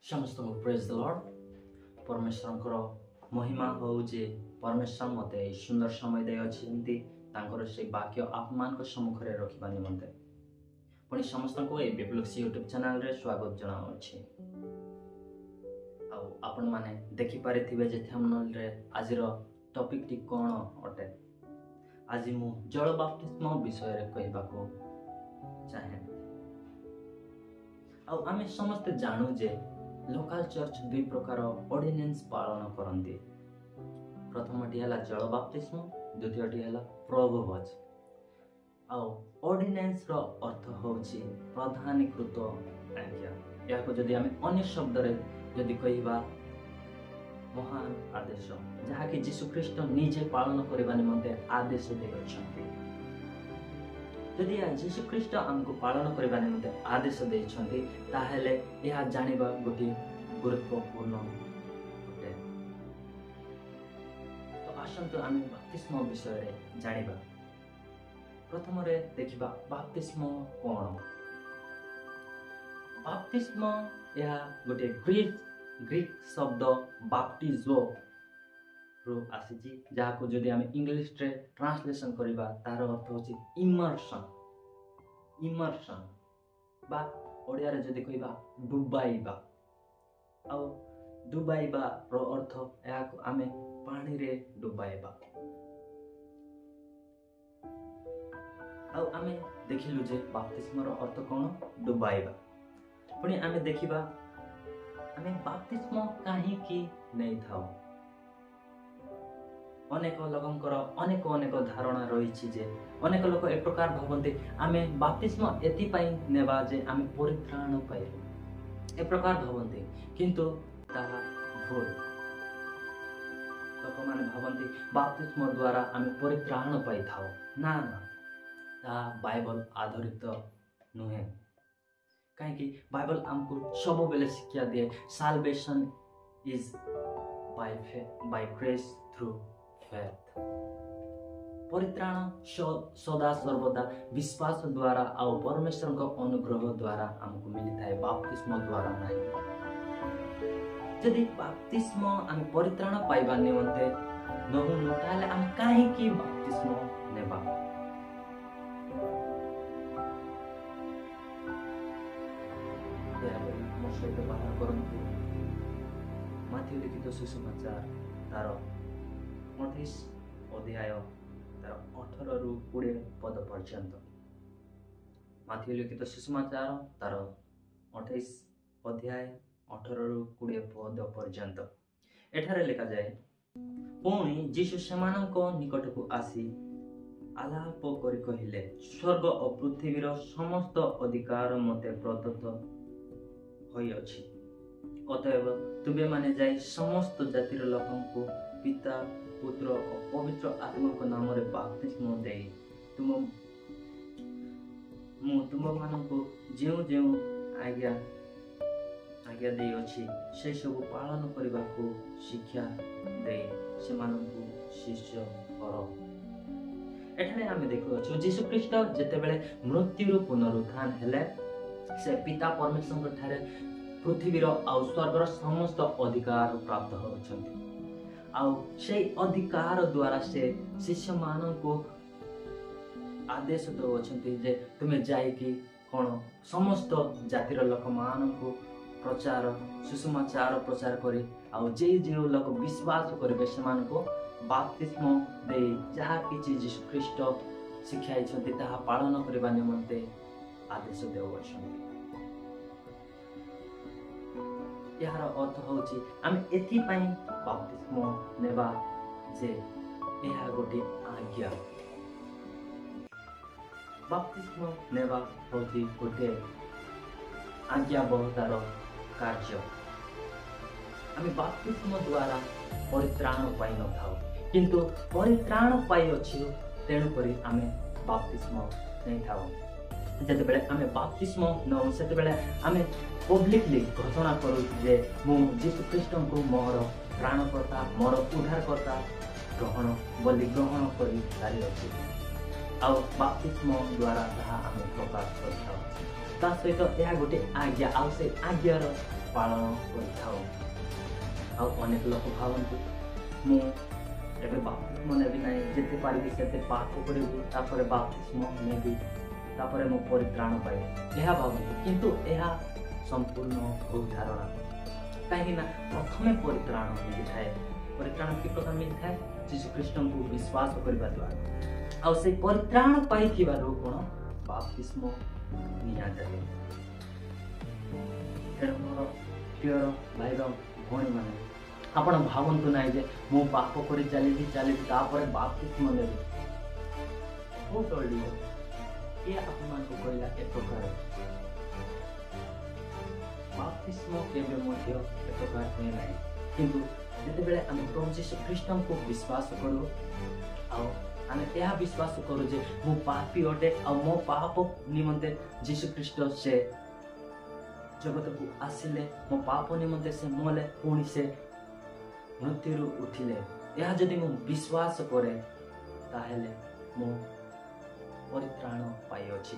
समस्त praise the Lord. परमेश्वर महिमा हो जे परमेश्वर मते सुंदर समय दे से वाक्य आपमान सम्मुख में रखा निमंते पुणी समस्त को बिप्लक्स यूट्यूब चैनल रे स्वागत जनाऊँगी। आपण माने देखि पारिथिबे जे थंबनेल रे आजिर टॉपिक टी कोन अटे। आज मु जल बाप्तिस्म विषय रे कहबाको चाहे। आमे समस्त जानू जे लोकल चर्च दुई प्रकार ऑर्डिनेंस पालन करती। प्रथमटी है जल बाप्तिस्म, द्वितीयटी है प्रभुभोज। ऑर्डिनेंस रो अर्थ होची प्रधानीकृत आज्ञा। या को जदि आमे अन्य शब्द रे जदि कहिबा महान आदेश, जहा कि यीशु ख्रीष्ट निजे पालन करबा निमंते आदेश देछन्ति। यदि यीशु ख्रीष्ट हमको पालन करबा निमंते आदेश देछन्ति ताहेले यह जानिबा गोटे गुरुत्वपूर्ण अटे। तो आसंतु आमे बाप्तिस्म विषय रे जानिबा। प्रथम रे देखिबा बाप्तिस्म कोन। बाप्तिस्म यह गोटे ग्रीक शब्द बाप्टिजो रो आसीची, जहा को जदि आमे इंग्लिश रे ट्रांसलेशन करिबा तार अर्थ होची इमर्शन। इमर्शन बा ओडिया रे जदि कहिबा डुबाइबा। डुबाइबा रो अर्थ या को आमे पानी रे डुबाइबा। आमे देखिलु जे बाप्तिस्म रो अर्थ कोन डुबाइबा। पुणी आमे देखिबा आमे बाप्तिस्म काहे कि नै थाउ। अनेक लोकंकर अनेक अनेक धारणा रही जे अनेक लोक एक प्रकार भावते आमे बाप्तिस्म एति पई नेबा जे आमे परित्राण पाइलु, एक प्रकार भावते, किंतु ताहा भूल। लोक माने भावते बाप्तिस्म द्वारा आमे परित्राण पाई थाउ। ना ना, ताहा बाइबल आधारित नुहे। कहीं बाइबल हमको सब बेले शिक्षा दिए salvation is by grace through faith. परित्राण सदा सर्वदा विश्वास द्वारा और परमेश्वर का अनुग्रह द्वारा हमको मिलता है, बाप्तिस्म द्वारा नहीं। यदि बाप्तिस्म आम परित्राण पाइबा निमंते नहुनु ताले आम काहे कि बाप्तिस्म नेबा। बाहर करंतु माथ्यू लिखित सुसमाचार तार 28 अध्याय तार 18 रु 20 पद पर्यंत। माथ्यू लिखित सुसमाचार तार 28 अध्याय 18 रु 20 पद पर्यंत। एठारे लिखा जाए, पुणी यीशु सेमानक निकट को आसी आलाप करि कहिले, स्वर्ग और पृथ्वीर समस्त अधिकार मते प्रदत्त होई अछि। अतएव तुबे माने जाई समस्त जातिर लोकन को पिता पुत्र और पवित्र आत्मा को नाम रे बाप्तिस्म देई तुम मानन को जेउ जेउ आज्ञा देई अछि से सब पालन करबा को शिक्षा देई से मानन को शिष्य करो। एठाने आमे देखो अछि यीशु ख्रीष्ट जेते बेले मृत्यु पुनरुत्थान हेले से पिता परमेश्वर ठारे पृथ्वीर आउ स्वर्गर समस्त अधिकार प्राप्त होछन्ति। आउ से अधिकार द्वारा से शिष्य मानन को आदेश दउछन्ति जे तुमे जाई कि कोन समस्त जातिर लोक मानन को प्रचार सुसमाचार प्रचार करी आउ जे लोक विश्वास करबे समान को बाप्तिस्म दे जहा कि यीशु ख्रीष्ट शिखाई छथि ताहा पालन करबा निमंते आदेश देउछन्ति। यार अर्थ होची आमे एथि पई बाप्तिस्म नेबा जे एहा गोटे आज्ञा। बाप्तिस्म नेबा होची गोटे आज्ञा बहुतार कार्य। आमे बाप्तिस्म द्वारा परित्राण पाई न थाउ, किंतु परित्राण पाई अछि तेणु करी आमे बाप्तिस्म नै थाउ। जते बेले आमे बाप्तिस्म न सेते बेले आमे पब्लिकली घोषणा करू जे मु यीशु ख्रीष्ट को मोर प्राणकर्ता मोर उद्धारकर्ता ग्रहण करी सारी अछि। आ बाप्तिस्म द्वारा ताहा आमे प्रकाश करथाउ। ता सहित यह गोटे आज्ञा आ से आज्ञार ପାଳନ କରିଥାଉ। ଆଉ ଅନେକ ଲୋକ ଭାବନ୍ତି ମୁଁ ଏବେ ବାପ୍ତିସ୍ମ ନେବି ନାହିଁ, ଯେତେ ପାରିବି ସେତେ ପାପ କରିବୁ, ତାପରେ ବାପ୍ତିସ୍ମ ନେବି, ତାପରେ ମୁଁ ପରିତ୍ରାଣ ପାଇବି, ଏହା ଭାବନ୍ତି। କିନ୍ତୁ ଏହା ସମ୍ପୂର୍ଣ୍ଣ ଭୁଲ ଧାରଣା। କାହିଁକି ନା ପ୍ରଥମେ ପରିତ୍ରାଣ ମିଳିଥାଏ। ପରିତ୍ରାଣ କି ପ୍ରକାର ମିଳିଥାଏ? ଯୀଶୁଖ୍ରୀଷ୍ଟଙ୍କୁ ବିଶ୍ୱାସ କରିବା ଦ୍ୱାରା। ଆଉ ସେଇ ପରିତ୍ରାଣ ପାଇଥିବାରୁ କ'ଣ? ବାପ୍ତିସ୍ମ ନିଆଯାଏ। ତେଣୁ ମୋର ପ୍ରିୟ ଭାଇ ଭଉଣୀମାନେ, ଆପଣ ଭାବନ୍ତୁ ନାହିଁ ଯେ ମୁଁ ପାପ କରି ଚାଲିବି ତାପରେ ବାପ୍ତିସ୍ମ ନେବି। ହଉ ଚଳିବ, କିଏ ଆପଣମାନଙ୍କୁ କହିଲା ଏ ପ୍ରକାର? ବାପ୍ତିସ୍ମ କେବେ ମଧ୍ୟ ଏ ପ୍ରକାର ହୁଏ ନାହିଁ। କିନ୍ତୁ ଯେତେବେଳେ ଆମେ ପ୍ରଭୁ ଯୀଶୁଖ୍ରୀଷ୍ଟଙ୍କୁ ବିଶ୍ୱାସ କରୁ, ଆଉ ଆମେ ଏହା ବିଶ୍ୱାସ କରୁ ଯେ ମୁଁ ପାପୀ ଅଟେ, ଆଉ ମୋ ପାପ ନିମନ୍ତେ ଯୀଶୁଖ୍ରୀଷ୍ଟ ସେ ଜଗତକୁ ଆସିଲେ, ମୋ ପାପ ନିମନ୍ତେ ସେ ମଲେ, ପୁଣି ସେ ମୃତ୍ୟୁରୁ ଉଠିଲେ। ଏହା ଯଦି ମୁଁ ବିଶ୍ୱାସ କରେ ତାହେଲେ ମୁଁ ପରିତ୍ରାଣ ପାଇଅଛି।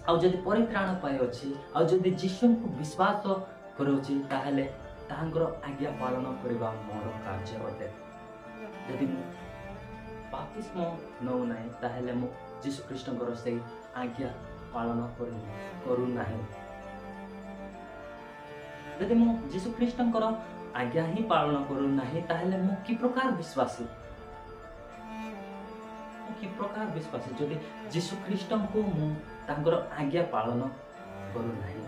ଆଉ ଯଦି ପରିତ୍ରାଣ ପାଇଅଛି, ଆଉ ଯଦି ଯୀଶୁଙ୍କୁ ବିଶ୍ୱାସ କରୁଅଛି, ତାହେଲେ ତାହାଙ୍କର ଆଜ୍ଞା ପାଳନ କରିବା ମୋର କାର୍ଯ୍ୟ ଅଟେ। ଯଦି ମୁଁ ବାପ୍ତିସ୍ମ ନେଉନାହିଁ ତାହେଲେ ମୁଁ ଯୀଶୁଖ୍ରୀଷ୍ଟଙ୍କର ସେଇ ଆଜ୍ଞା ପାଳନ କରୁନାହିଁ। ଯଦି ମୁଁ ଯୀଶୁଖ୍ରୀଷ୍ଟଙ୍କର ଆଜ୍ଞା ହିଁ ପାଳନ କରୁନାହିଁ ତାହେଲେ ମୁଁ କି ପ୍ରକାର ବିଶ୍ୱାସୀ? ଯଦି ଯୀଶୁଖ୍ରୀଷ୍ଟଙ୍କୁ ମୁଁ ତାଙ୍କର ଆଜ୍ଞା ପାଳନ କରୁନାହିଁ।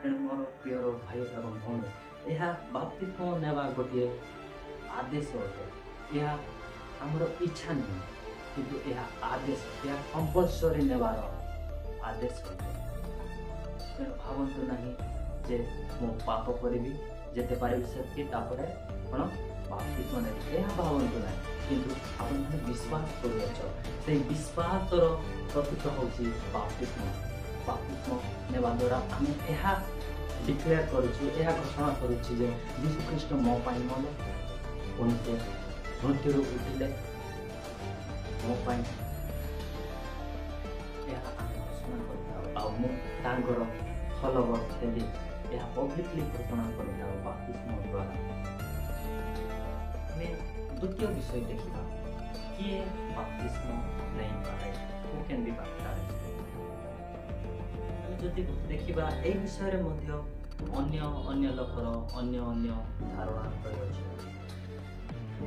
ତେଣୁ ମୋର ପ୍ରିୟ ଭାଇ ଏବଂ ଭଉଣୀ, ଏହା ବାପ୍ତିସ୍ମ ନେବା ଗୋଟିଏ ଆଦେଶ ଅଟେ। ଏହା ଆମର ଇଚ୍ଛା ନୁହେଁ, କିନ୍ତୁ ଏହା ଆଦେଶ, ଏହା କମ୍ପଲସରି ନେବାର ଆଦେଶ ଅଟେ। ତେଣୁ ଭାବନ୍ତୁ ନାହିଁ ଯେ ମୁଁ ପାପ କରିବି, ଯେତେ ପାରିବି ସେତିକି, ତାପରେ କ'ଣ ବାପ୍ତିସ୍ମ ନେବି, ଏହା ଭାବନ୍ତୁ ନାହିଁ। କିନ୍ତୁ ଆପଣମାନେ ବିଶ୍ୱାସ କରୁଅଛ, ସେଇ ବିଶ୍ୱାସର ପ୍ରତୀକ ହେଉଛି ବାପ୍ତିସ୍ମ। ବାପ୍ତିସ୍ମ ନେବା ଦ୍ୱାରା ଆମେ ଏହା ଡିକ୍ଲେୟାର କରୁଛୁ, ଏହା ଘୋଷଣା କରୁଛୁ ଯେ ଯୀଶୁଖ୍ରୀଷ୍ଟ ମୋ ପାଇଁ ମଲେ, ପୁଣି ସେ ମୃତ୍ୟୁରୁ ଉଠିଲେ ମୋ ପାଇଁ। ଏହା ଆମେ ଘୋଷଣା କରିଥାଉ, ଆଉ ମୁଁ ତାଙ୍କର ଫଲୋୱର ହେଲି, ଏହା ପବ୍ଲିକଲି ଘୋଷଣା କରିଥାଉ ବାପ୍ତିସ୍ମ ଦ୍ୱାରା। ଆମେ ଦ୍ୱିତୀୟ ବିଷୟ ଦେଖିବା, କିଏ ବାପ୍ତିସ୍ମ ନେଇପାରେ? Who can be baptized? ଆମେ ଯଦି ଦେଖିବା ଏହି ବିଷୟରେ ମଧ୍ୟ ଅନ୍ୟ ଲୋକର ଅନ୍ୟ ଧାରଣା ରହିଅଛି।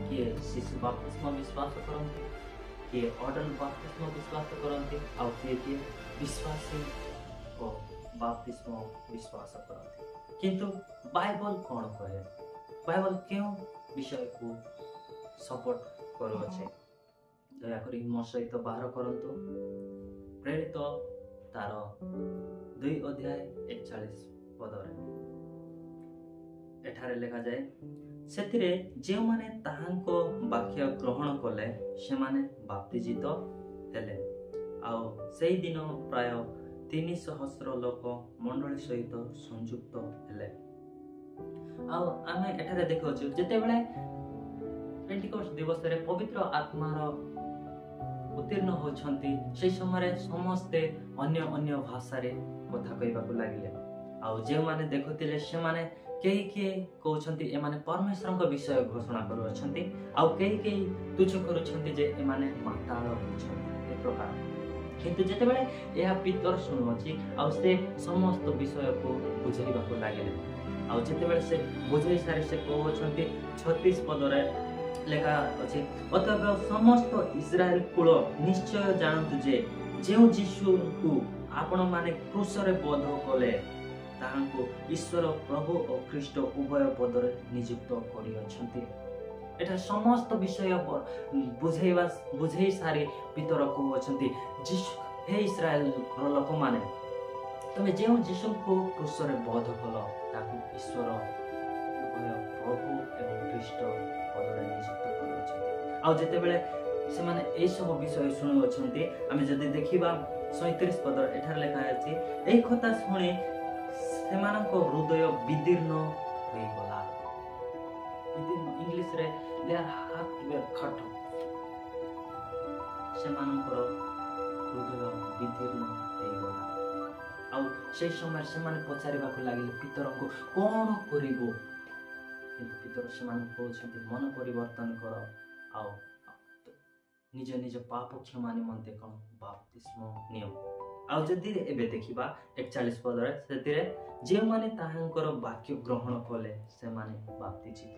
କିଏ ଶିଶୁ ବାପ୍ତିସ୍ମ ବିଶ୍ୱାସ କରନ୍ତି, କିଏ ଅଡଲ୍ଟ ବାପ୍ତିସ୍ମ ବିଶ୍ୱାସ କରନ୍ତି, ଆଉ କିଏ ବିଶ୍ୱାସୀ ଓ ବାପ୍ତିସ୍ମ ବିଶ୍ୱାସ କରନ୍ତି। କିନ୍ତୁ ବାଇବଲ କ'ଣ କହେ? ବାଇବଲ କେଉଁ ବିଷୟକୁ ସପୋର୍ଟ କରୁଅଛେ? ଦୟାକରି ମୋ ସହିତ ବାହାର କରନ୍ତୁ ପ୍ରେରିତ ତାର 2:41 ଏଠାରେ ଲେଖାଯାଏ, ସେଥିରେ ଯେଉଁମାନେ ତାହାଙ୍କ ବାକ୍ୟ ଗ୍ରହଣ କଲେ ସେମାନେ ବାପ୍ତିଜିତ ହେଲେ। ଆଉ ସେଇଦିନ ପ୍ରାୟ 3,000 ଲୋକ ମଣ୍ଡଳୀ ସହିତ ସଂଯୁକ୍ତ ହେଲେ। ଆଉ ଆମେ ଏଠାରେ ଦେଖୁଛୁ, ଯେତେବେଳେ ପେଣ୍ଟିକୋଷ୍ଟ ଦିବସରେ ପବିତ୍ର ଆତ୍ମାର ଉତ୍ତୀର୍ଣ୍ଣ ହେଉଛନ୍ତି, ସେହି ସମୟରେ ସମସ୍ତେ ଅନ୍ୟ ଭାଷାରେ କଥା କହିବାକୁ ଲାଗିଲେ। ଆଉ ଯେଉଁମାନେ ଦେଖୁଥିଲେ ସେମାନେ କେହି କହୁଛନ୍ତି ଏମାନେ ପରମେଶ୍ୱରଙ୍କ ବିଷୟ ଘୋଷଣା କରୁଅଛନ୍ତି, ଆଉ କେହି ତୁଚ୍ଛ କରୁଛନ୍ତି ଯେ ଏମାନେ ମାତାଳ ହେଉଛନ୍ତି, ଏ ପ୍ରକାର। କିନ୍ତୁ ଯେତେବେଳେ ଏହା ପିତର ଶୁଣୁଅଛି, ଆଉ ସେ ସମସ୍ତ ବିଷୟକୁ ବୁଝାଇବାକୁ ଲାଗିଲେ। ଆଉ ଯେତେବେଳେ ସେ ବୁଝାଇ ସାରି ସେ କହୁଅଛନ୍ତି 36 ପଦରେ ଲେଖା ଅଛି, ଅତଏବ ସମସ୍ତ ଇସ୍ରାଏଲ କୁଳ ନିଶ୍ଚୟ ଜାଣନ୍ତୁ ଯେ ଯେଉଁ ଯୀଶୁଙ୍କୁ ଆପଣମାନେ କ୍ରୁଶରେ ବଧ କଲେ, ତାହାଙ୍କୁ ଈଶ୍ୱର ପ୍ରଭୁ ଓ ଖ୍ରୀଷ୍ଟ ଉଭୟ ପଦରେ ନିଯୁକ୍ତ କରିଅଛନ୍ତି। ଏଠାରେ ସମସ୍ତ ବିଷୟ ବୁଝେଇ ସାରି ପିତର କହୁଅଛନ୍ତି, ହେ ଇସ୍ରାଏଲର ଲୋକମାନେ, ତମେ ଯେଉଁ ଯୀଶୁଙ୍କୁ କ୍ରୁଶରେ ବଧ କଲ, ତାକୁ ଈଶ୍ୱର ଉଭୟ ପ୍ରଭୁ ଏବଂ ଖ୍ରୀଷ୍ଟ ପଦରେ ନିଯୁକ୍ତ କରୁଅଛନ୍ତି। ଆଉ ଯେତେବେଳେ ସେମାନେ ଏହିସବୁ ବିଷୟ ଶୁଣୁଅଛନ୍ତି, ଆମେ ଯଦି ଦେଖିବା 37 ପଦ, ଏଠାରେ ଲେଖା ଅଛି, ଏହି କଥା ଶୁଣି ସେମାନଙ୍କ ହୃଦୟ ବିଦୀର୍ଣ୍ଣ ହୋଇଗଲା। ଇଂଲିଶରେ ସେମାନଙ୍କର ହୃଦୟ ବିଦୀର୍ଣ୍ଣ ହୋଇଗଲା। ଆଉ ସେଇ ସମୟରେ ସେମାନେ ପଚାରିବାକୁ ଲାଗିଲେ ପିତରଙ୍କୁ କ'ଣ କରିବୁ? କିନ୍ତୁ ପିତର ସେମାନଙ୍କୁ କହୁଛନ୍ତି ମନ ପରିବର୍ତ୍ତନ କର ଆଉ ନିଜ ନିଜ ପାପ କ୍ଷମା ନିମନ୍ତେ କ'ଣ ବାପ୍ତିସ୍ମ ନିଅ। ଆଉ ଯଦି ଏବେ ଦେଖିବା 41 ପଦରେ, ସେଥିରେ ଯେଉଁମାନେ ତାହାଙ୍କର ବାକ୍ୟ ଗ୍ରହଣ କଲେ ସେମାନେ ବାପ୍ତିଜିତ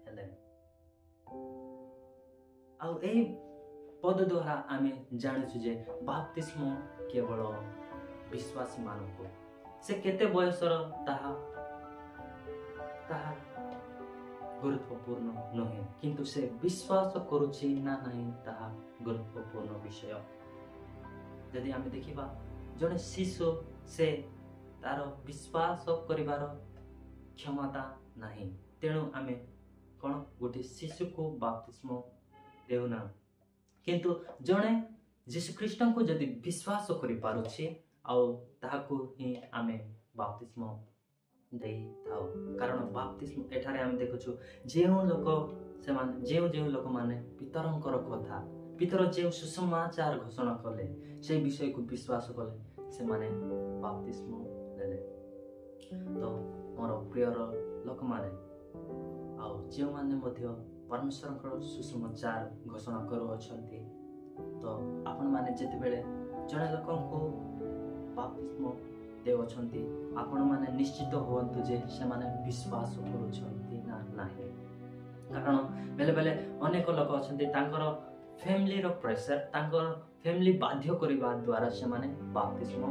ହେଲେ। ଆଉ ଏହି ପଦ ଦ୍ୱାରା ଆମେ ଜାଣୁଛୁ ଯେ ବାପ୍ତିସ୍ମ କେବଳ ବିଶ୍ୱାସୀ ମାନଙ୍କୁ, ସେ କେତେ ବୟସର ତାହା ଗୁରୁତ୍ୱପୂର୍ଣ୍ଣ ନୁହେଁ, କିନ୍ତୁ ସେ ବିଶ୍ୱାସ କରୁଛି ନା ନାହିଁ ତାହା ଗୁରୁତ୍ୱପୂର୍ଣ୍ଣ ବିଷୟ। ଯଦି ଆମେ ଦେଖିବା ଜଣେ ଶିଶୁ, ସେ ତାର ବିଶ୍ୱାସ କରିବାର କ୍ଷମତା ନାହିଁ, ତେଣୁ ଆମେ କ'ଣ ଗୋଟେ ଶିଶୁକୁ ବାପ୍ତିସ୍ମ ଦେଉନା। କିନ୍ତୁ ଜଣେ ଯୀଶୁଖ୍ରୀଷ୍ଟଙ୍କୁ ଯଦି ବିଶ୍ୱାସ କରିପାରୁଛି ଆଉ ତାହାକୁ ହିଁ ଆମେ ବାପ୍ତିସ୍ମ ଦେଇଥାଉ। କାରଣ ବାପ୍ତିସ୍ମ ଏଠାରେ ଆମେ ଦେଖୁଛୁ ଯେଉଁ ଲୋକମାନେ ପିତରଙ୍କର କଥା, ପିତର ଯେଉଁ ସୁସମାଚାର ଘୋଷଣା କଲେ, ସେହି ବିଷୟକୁ ବିଶ୍ୱାସ କଲେ, ସେମାନେ ବାପ୍ତିସ୍ମ ନେଲେ। ତ ମୋର ପ୍ରିୟର ଲୋକମାନେ, ଆଉ ଯେଉଁମାନେ ମଧ୍ୟ ପରମେଶ୍ୱରଙ୍କର ସୁସମାଚାର ଘୋଷଣା କରୁଅଛନ୍ତି, ତ ଆପଣମାନେ ଯେତେବେଳେ ଜଣେ ଲୋକଙ୍କୁ ବାପ୍ତିସ୍ମ ଦେଉଅଛନ୍ତି, ଆପଣମାନେ ନିଶ୍ଚିତ ହୁଅନ୍ତୁ ଯେ ସେମାନେ ବିଶ୍ୱାସ କରୁଛନ୍ତି ନା ନାହିଁ। କାରଣ ବେଳେବେଳେ ଅନେକ ଲୋକ ଅଛନ୍ତି, ତାଙ୍କର ଫ୍ୟାମିଲିର ପ୍ରେସର, ତାଙ୍କର ଫ୍ୟାମିଲି ବାଧ୍ୟ କରିବା ଦ୍ୱାରା ସେମାନେ ବାପ୍ତିସ୍ମ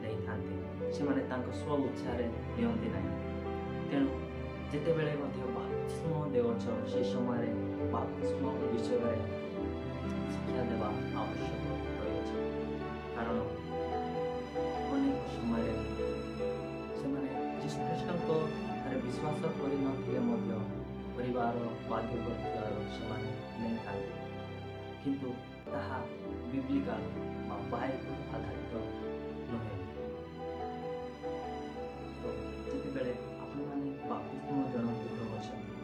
ନେଇଥାନ୍ତି, ସେମାନେ ତାଙ୍କ ସ୍ୱ ଇଚ୍ଛାରେ ନିଅନ୍ତି ନାହିଁ। ତେଣୁ ଯେତେବେଳେ ମଧ୍ୟ ବାପ୍ତିସ୍ମ ଦେଉଛ, ସେ ସମୟରେ ବାପ୍ତିସ୍ମ ବିଷୟରେ ଶିକ୍ଷା ଦେବା ଆବଶ୍ୟକ ରହିଅଛି। କାରଣ ଅନେକ ସମୟରେ ସେମାନେ ଯୀଶୁଖ୍ରୀଷ୍ଟଙ୍କ ଠାରେ ବିଶ୍ୱାସ କରିନଥିଲେ ମଧ୍ୟ ପରିବାର ବାଧ୍ୟ କରିଥିବାରୁ ସେମାନେ ନେଇଥାନ୍ତି, କିନ୍ତୁ ତାହା ବିବ୍ଲିକାଲ ବା ବାଇବେଲ ଆଧାରିତ ନୁହେଁ। ତ ଯେତେବେଳେ ଆପଣମାନେ ବାପ୍ତିସ୍ମ ଜଣଙ୍କୁ ଦେଉଛନ୍ତି,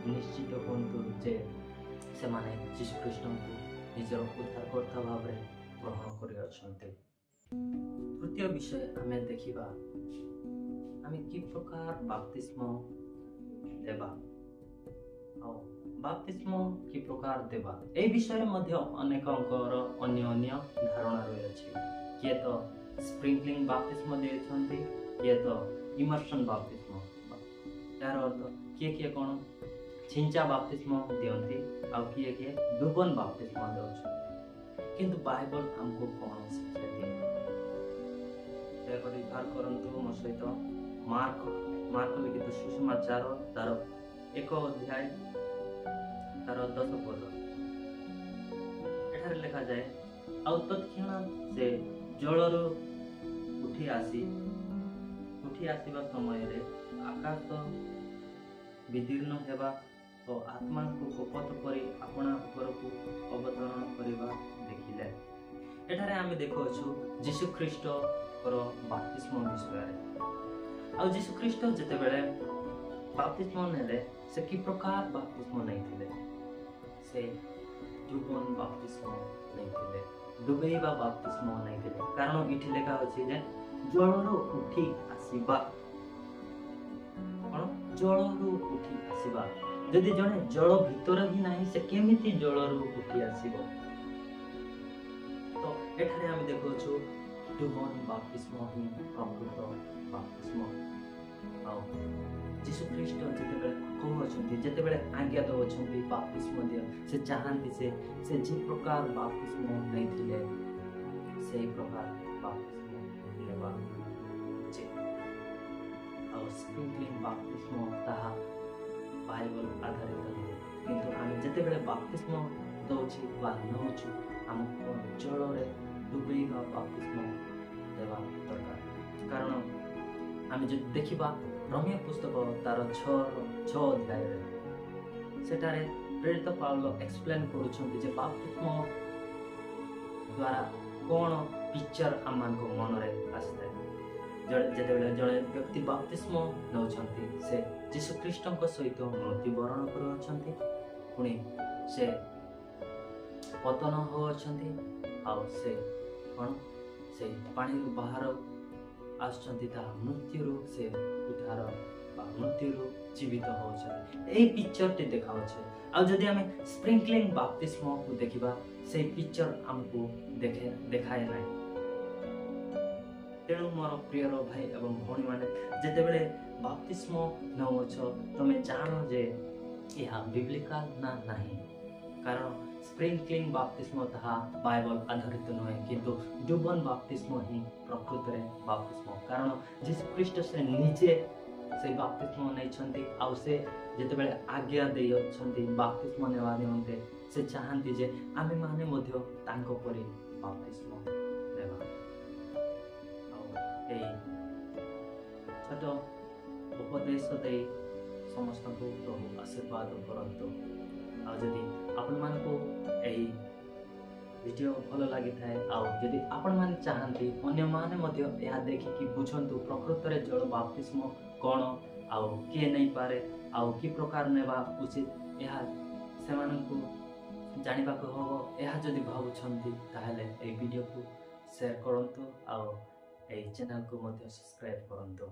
ନିଶ୍ଚିତ ହୁଅନ୍ତୁ ଯେ ସେମାନେ ଯୀଶୁଖ୍ରୀଷ୍ଟଙ୍କୁ ନିଜର ଉଦ୍ଧାରକର୍ତ୍ତା ଭାବରେ ଗ୍ରହଣ କରିଅଛନ୍ତି। ତୃତୀୟ ବିଷୟ ଆମେ ଦେଖିବା, ଆମେ କି ପ୍ରକାର ବାପ୍ତିସ୍ମ ଦେବା ଆଉ ବାପ୍ତିସ୍ମ କି ପ୍ରକାର ଦେବା, ଏହି ବିଷୟରେ ମଧ୍ୟ ଅନେକଙ୍କର ଅନ୍ୟ ଧାରଣା ରହିଅଛି। କିଏ ତ ସ୍ପ୍ରିଙ୍କଲିଂ ବାପ୍ତିସ୍ମ ଦେଇଛନ୍ତି, କିଏ ତ ଇମର୍ସନ ବାପ୍ତିସ୍ମ, ଏହାର ଅର୍ଥ କିଏ କ'ଣ ଛିଞ୍ଚା ବାପ୍ତିସ୍ମ ଦିଅନ୍ତି, ଆଉ କିଏ ଡୁବନ ବାପ୍ତିସ୍ମ ଦେଉଛନ୍ତି। କିନ୍ତୁ ବାଇବଲ ଆମକୁ କ'ଣ ଶିକ୍ଷା ଦିଏ? ଦୟାକରି ବାହାର କରନ୍ତୁ ମୋ ସହିତ ମାର୍କ ଲିଖିତ ସୁସମାଚାର ତାର 1 ଅଧ୍ୟାୟ ତାର 10 ପଦ। ଏଠାରେ ଲେଖାଯାଏ, ଆଉ ତତ୍କ୍ଷଣାତ୍ ସେ ଜଳରୁ ଉଠି ଆସିବା ସମୟରେ ଆକାଶ ବିଦୀର୍ଣ୍ଣ ହେବା ଓ ଆତ୍ମାଙ୍କୁ କପୋତ କରି ଆପଣା ଉପରକୁ ଅବତରଣ କରିବା ଦେଖିଲେ। ଏଠାରେ ଆମେ ଦେଖୁଅଛୁ ଯୀଶୁଖ୍ରୀଷ୍ଟଙ୍କର ବାପ୍ତିସ୍ମ ବିଷୟରେ। ଆଉ ଯୀଶୁଖ୍ରୀଷ୍ଟ ଯେତେବେଳେ ବାପ୍ତିସ୍ମ ନେଲେ, ସେ କି ପ୍ରକାର ବାପ୍ତିସ୍ମ ନେଇଥିଲେ? ସେ ଡୁବନ ବାପ୍ତିସ୍ମ ନେଇଥିଲେ, ଡୁବେଇବା ବାପ୍ତିସ୍ମ ନେଇଥିଲେ। କାରଣ ଏଠି ଲେଖା ଅଛି ଯେ ଜଳରୁ ଉଠି ଆସିବା। କ'ଣ? ଜଳରୁ ଉଠି ଆସିବା। ଯଦି ଜଣେ ଜଳ ଭିତରେ ହିଁ ନାହିଁ, ସେ କେମିତି ଜଳରୁ ଉଠି ଆସିବ? ତ ଏଠାରେ ଆମେ ଦେଖୁଛୁ ଡୁବନ ବାପ୍ତିସ୍ମ ହିଁ ପ୍ରକୃତ ବାପ୍ତିସ୍ମ। ଆଉ ଯୀଶୁଖ୍ରୀଷ୍ଟ ଯେତେବେଳେ କହୁଅଛନ୍ତି, ଯେତେବେଳେ ଆଜ୍ଞା ଦେଉଅଛନ୍ତି ବାପ୍ତିସ୍ମ ଦିଅ, ସେ ଚାହାନ୍ତି ସେ ଯେ ପ୍ରକାର ବାପ୍ତିସ୍ମ ନେଇଥିଲେ ସେହି ପ୍ରକାର ବାପ୍ତିସ୍ମ ନେବା ଉଚିତ। ଆଉ ସ୍ପ୍ରିଙ୍କଲିଂ ବାପ୍ତିସ୍ମ ତାହା ବାଇବଲ ଆଧାରିତ ନୁହେଁ, କିନ୍ତୁ ଆମେ ଯେତେବେଳେ ବାପ୍ତିସ୍ମ ଦେଉଛୁ ବା ନେଉଛୁ, ଆମକୁ ଜଳରେ ଡୁବେଇବା ବାପ୍ତିସ୍ମ ଦେବା ଦରକାର। କାରଣ ଆମେ ଯଦି ଦେଖିବା ରୋମୀୟ ପୁସ୍ତକ ତାର 6 ଅଧ୍ୟାୟରେ, ସେଠାରେ ପ୍ରେରିତ ପାଉଲ ଏକ୍ସପ୍ଲେନ୍ କରୁଛନ୍ତି ଯେ ବାପ୍ତିସ୍ମ ଦ୍ୱାରା କ'ଣ ପିକ୍ଚର ଆମମାନଙ୍କ ମନରେ ଆସିଥାଏ। ଯେତେବେଳେ ଜଣେ ବ୍ୟକ୍ତି ବାପ୍ତିସ୍ମ ନେଉଛନ୍ତି, ସେ ଯୀଶୁଖ୍ରୀଷ୍ଟଙ୍କ ସହିତ ମୃତ୍ୟୁବରଣ କରୁଅଛନ୍ତି, ପୁଣି ସେ ପତନ ହେଉଅଛନ୍ତି, ଆଉ ସେ କ'ଣ ସେ ପାଣିରୁ ବାହାର ଆସୁଛନ୍ତି ତାହା ମୃତ୍ୟୁରୁ ସେ ଉଦ୍ଧାର ବା ମୃତ୍ୟୁରୁ ଜୀବିତ ହେଉଛନ୍ତି। ଏଇ ପିକ୍ଚରଟି ଦେଖାଉଛି। ଆଉ ଯଦି ଆମେ ସ୍ପ୍ରିଙ୍କଲିଂ ବାପ୍ତିସ୍ମକୁ ଦେଖିବା, ସେଇ ପିକ୍ଚର ଆମକୁ ଦେଖାଏ ନାହିଁ। ତେଣୁ ମୋର ପ୍ରିୟର ଭାଇ ଏବଂ ଭଉଣୀମାନେ, ଯେତେବେଳେ ବାପ୍ତିସ୍ମ ନେଉଛ ତମେ ଜାଣ ଯେ ଏହା ବିବ୍ଲିକାଲ ନା ନାହିଁ। କାରଣ ସ୍ପ୍ରିଙ୍କଲିଂ ବାପ୍ତିସ୍ମ ତାହା ବାଇବଲ ଆଧାରିତ ନୁହେଁ, କିନ୍ତୁ ଡୁବନ ବାପ୍ତିସ୍ମ ହିଁ ପ୍ରକୃତରେ ବାପ୍ତିସ୍ମ। କାରଣ ଯୀଶୁ ଖ୍ରୀଷ୍ଟ ସେ ନିଜେ ସେ ବାପ୍ତିସ୍ମ ନେଇଛନ୍ତି। ଆଉ ସେ ଯେତେବେଳେ ଆଜ୍ଞା ଦେଇଅଛନ୍ତି ବାପ୍ତିସ୍ମ ନେବା ନିମନ୍ତେ, ସେ ଚାହାନ୍ତି ଯେ ଆମେମାନେ ମଧ୍ୟ ତାଙ୍କ ପରି ବାପ୍ତିସ୍ମ ନେବା। ଆଉ ଏଇ ଛୋଟ ଉପଦେଶ ଦେଇ ସମସ୍ତଙ୍କୁ ପ୍ରଭୁ ଆଶୀର୍ବାଦ କରନ୍ତୁ। ଆଉ ଯଦି ଆପଣମାନଙ୍କୁ ଏହି ଭିଡ଼ିଓ ଭଲ ଲାଗିଥାଏ, ଆଉ ଯଦି ଆପଣମାନେ ଚାହାନ୍ତି ଅନ୍ୟମାନେ ମଧ୍ୟ ଏହା ଦେଖିକି ବୁଝନ୍ତୁ ପ୍ରକୃତରେ ଜଳ ବାପ୍ତିସ୍ମ କ'ଣ, ଆଉ କିଏ ନେଇପାରେ, ଆଉ କି ପ୍ରକାର ନେବା ଉଚିତ, ଏହା ସେମାନଙ୍କୁ ଜାଣିବାକୁ ହେବ। ଏହା ଯଦି ଭାବୁଛନ୍ତି ତାହେଲେ ଏହି ଭିଡ଼ିଓକୁ ସେୟାର କରନ୍ତୁ, ଆଉ ଏହି ଚ୍ୟାନେଲକୁ ମଧ୍ୟ ସବସ୍କ୍ରାଇବ୍ କରନ୍ତୁ।